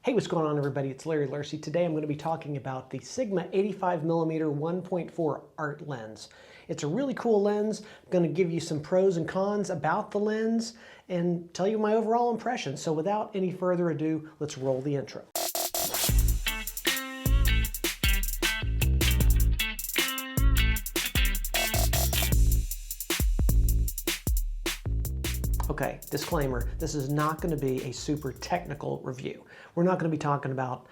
Hey, what's going on everybody? It's Larry Lursey. Today I'm going to be talking about the Sigma 85mm 1.4 art lens. It's a really cool lens. I'm going to give you some pros and cons about the lens and tell you my overall impression. So without any further ado, let's roll the intro. Okay, disclaimer, this is not going to be a super technical review. We're not going to be talking about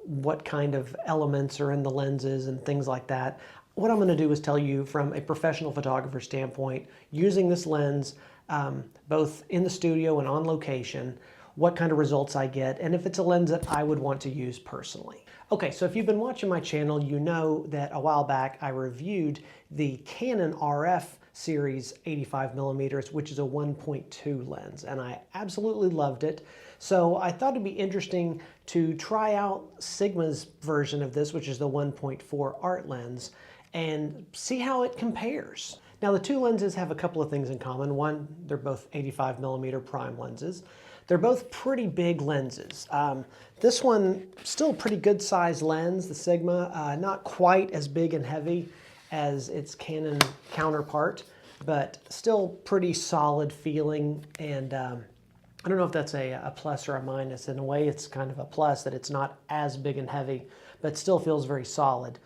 what kind of elements are in the lenses and things like that. What I'm going to do is tell you from a professional photographer standpoint, using this lens both in the studio and on location, what kind of results I get, and if it's a lens that I would want to use personally. Okay, so if you've been watching my channel, you know that a while back I reviewed the Canon RF series 85mm, which is a 1.2 lens, and I absolutely loved it. So I thought it'd be interesting to try out Sigma's version of this, which is the 1.4 art lens, and see how it compares. Now the two lenses have a couple of things in common. One, they're both 85mm prime lenses. They're both pretty big lenses. This one, still a pretty good sized lens, the Sigma, not quite as big and heavy as its Canon counterpart, but still pretty solid feeling. And I don't know if that's a plus or a minus. In a way, it's kind of a plus that it's not as big and heavy, but still feels very solid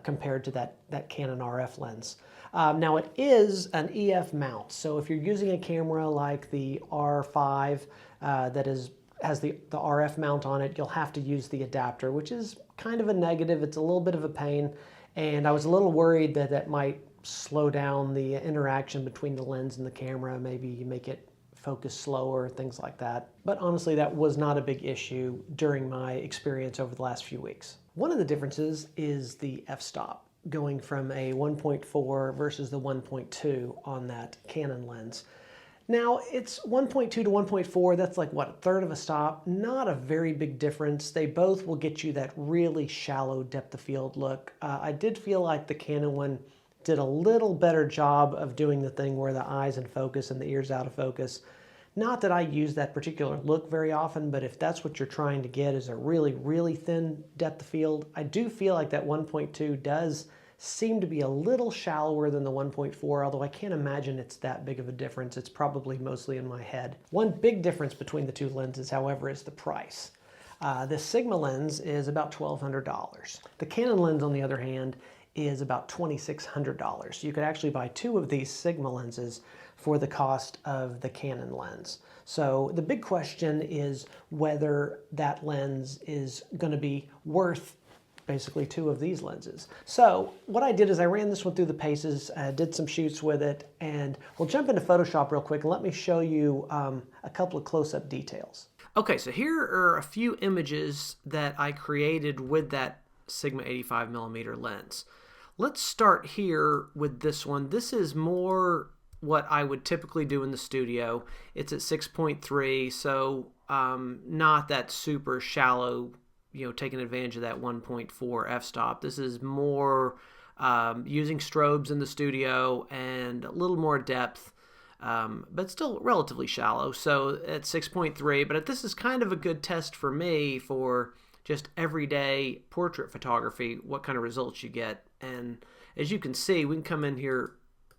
compared to that Canon RF lens. Now it is an EF mount, so if you're using a camera like the R5 that has the RF mount on it, you'll have to use the adapter, which is kind of a negative. It's a little bit of a pain, and I was a little worried that that might slow down the interaction between the lens and the camera, maybe make it focus slower, things like that. But honestly, that was not a big issue during my experience over the last few weeks. One of the differences is the f-stop, going from a 1.4 versus the 1.2 on that Canon lens. Now it's 1.2 to 1.4, that's like what, a third of a stop? Not a very big difference. They both will get you that really shallow depth of field look. I did feel like the Canon one did a little better job of doing the thing where the eye's in focus and the ear's out of focus. Not that I use that particular look very often, but if that's what you're trying to get is a really, really thin depth of field, I do feel like that 1.2 does seem to be a little shallower than the 1.4, although I can't imagine it's that big of a difference. It's probably mostly in my head. One big difference between the two lenses, however, is the price. The Sigma lens is about $1,200. The Canon lens, on the other hand, is about $2,600. You could actually buy two of these Sigma lenses for the cost of the Canon lens. So the big question is whether that lens is going to be worth basically two of these lenses. So what I did is I ran this one through the paces, did some shoots with it, and we'll jump into Photoshop real quick and let me show you a couple of close-up details. Okay, so here are a few images that I created with that Sigma 85mm lens. Let's start here with this one. This is more what I would typically do in the studio. It's at 6.3, so not that super shallow, you know, taking advantage of that 1.4 f-stop. This is more using strobes in the studio and a little more depth, but still relatively shallow. So at 6.3, but this is kind of a good test for me for just everyday portrait photography, what kind of results you get. And as you can see, we can come in here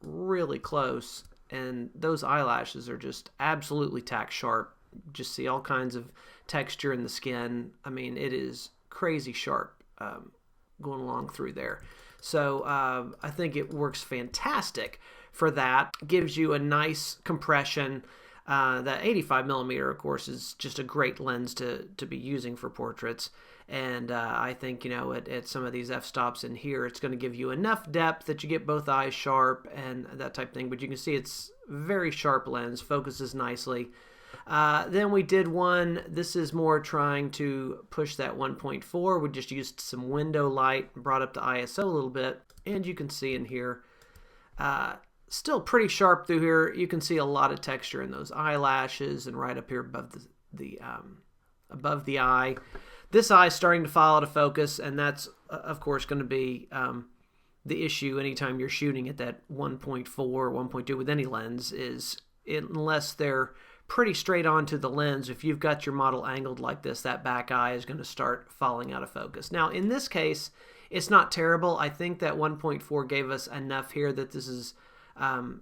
really close, and those eyelashes are just absolutely tack sharp. Just see all kinds of texture in the skin. I mean, it is crazy sharp going along through there. So I think it works fantastic for that. Gives you a nice compression. That 85mm, of course, is just a great lens to be using for portraits. And I think, you know, at some of these f-stops in here, it's going to give you enough depth that you get both eyes sharp and that type of thing. But you can see it's very sharp lens, focuses nicely. Then we did one, this is more trying to push that 1.4. We just used some window light, brought up the ISO a little bit. And you can see in here, still pretty sharp through here. You can see a lot of texture in those eyelashes and right up here above the eye. This eye is starting to fall out of focus, and that's of course going to be the issue anytime you're shooting at that 1.4, 1.2 with any lens, is unless they're pretty straight onto the lens. If you've got your model angled like this, that back eye is going to start falling out of focus. Now in this case, it's not terrible. I think that 1.4 gave us enough here that this is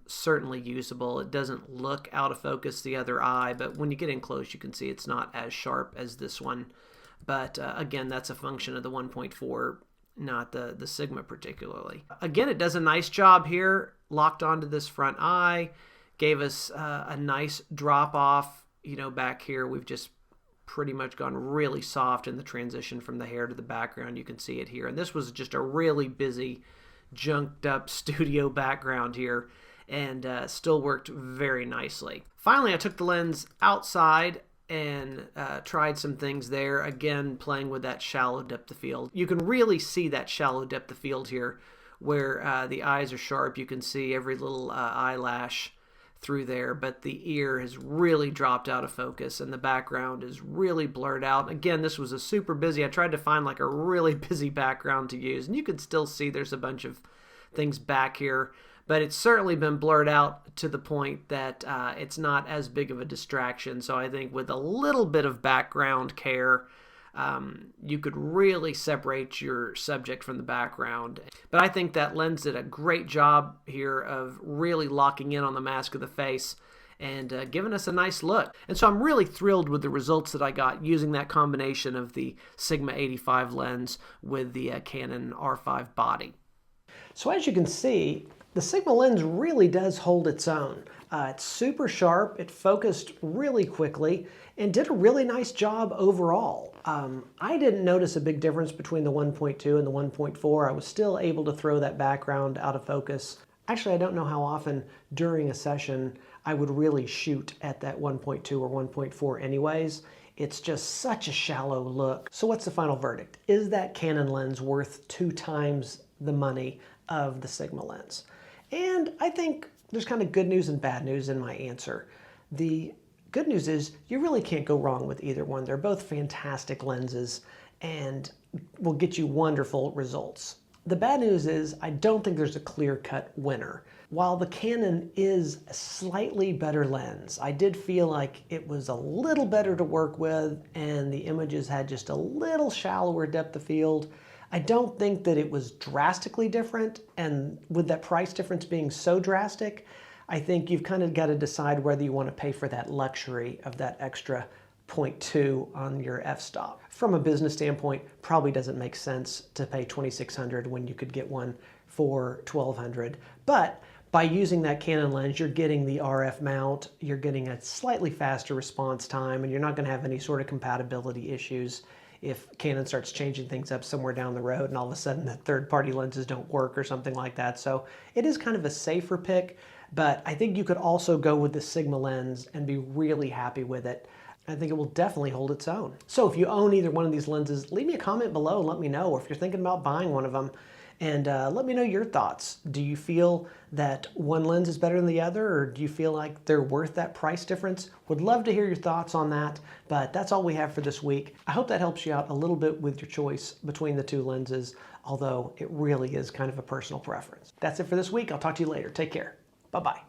certainly usable. It doesn't look out of focus the other eye, but when you get in close, you can see it's not as sharp as this one. But again, that's a function of the 1.4, not the Sigma particularly. Again, it does a nice job here, locked onto this front eye, gave us a nice drop off. You know, back here, we've just pretty much gone really soft in the transition from the hair to the background. You can see it here. And this was just a really busy, junked up studio background here, and still worked very nicely. Finally, I took the lens outside and tried some things there, again playing with that shallow depth of field. You can really see that shallow depth of field here where the eyes are sharp. You can see every little eyelash through there, but the ear has really dropped out of focus and the background is really blurred out. Again, this was a super busy, I tried to find like a really busy background to use, and you can still see there's a bunch of things back here, but it's certainly been blurred out to the point that it's not as big of a distraction. So I think with a little bit of background care, you could really separate your subject from the background. But I think that lens did a great job here of really locking in on the mask of the face and giving us a nice look. And so I'm really thrilled with the results that I got using that combination of the Sigma 85 lens with the Canon R5 body. So as you can see, the Sigma lens really does hold its own. It's super sharp, it focused really quickly, and did a really nice job overall. I didn't notice a big difference between the 1.2 and the 1.4. I was still able to throw that background out of focus. Actually, I don't know how often during a session I would really shoot at that 1.2 or 1.4 anyways. It's just such a shallow look. So what's the final verdict? Is that Canon lens worth 2 times the money of the Sigma lens? And I think there's kind of good news and bad news in my answer. The good news is you really can't go wrong with either one. They're both fantastic lenses and will get you wonderful results. The bad news is I don't think there's a clear-cut winner. While the Canon is a slightly better lens, I did feel like it was a little better to work with and the images had just a little shallower depth of field. I don't think that it was drastically different, and with that price difference being so drastic, I think you've kind of got to decide whether you want to pay for that luxury of that extra 0.2 on your f-stop. From a business standpoint, probably doesn't make sense to pay $2,600 when you could get one for $1,200. But by using that Canon lens, you're getting the RF mount, you're getting a slightly faster response time, and you're not going to have any sort of compatibility issues if Canon starts changing things up somewhere down the road and all of a sudden the third-party lenses don't work or something like that. So it is kind of a safer pick, but I think you could also go with the Sigma lens and be really happy with it. I think it will definitely hold its own. So if you own either one of these lenses, leave me a comment below and let me know, or if you're thinking about buying one of them, and let me know your thoughts. Do you feel that one lens is better than the other, or do you feel like they're worth that price difference? Would love to hear your thoughts on that, but that's all we have for this week. I hope that helps you out a little bit with your choice between the 2 lenses, although it really is kind of a personal preference. That's it for this week. I'll talk to you later. Take care. Bye-bye.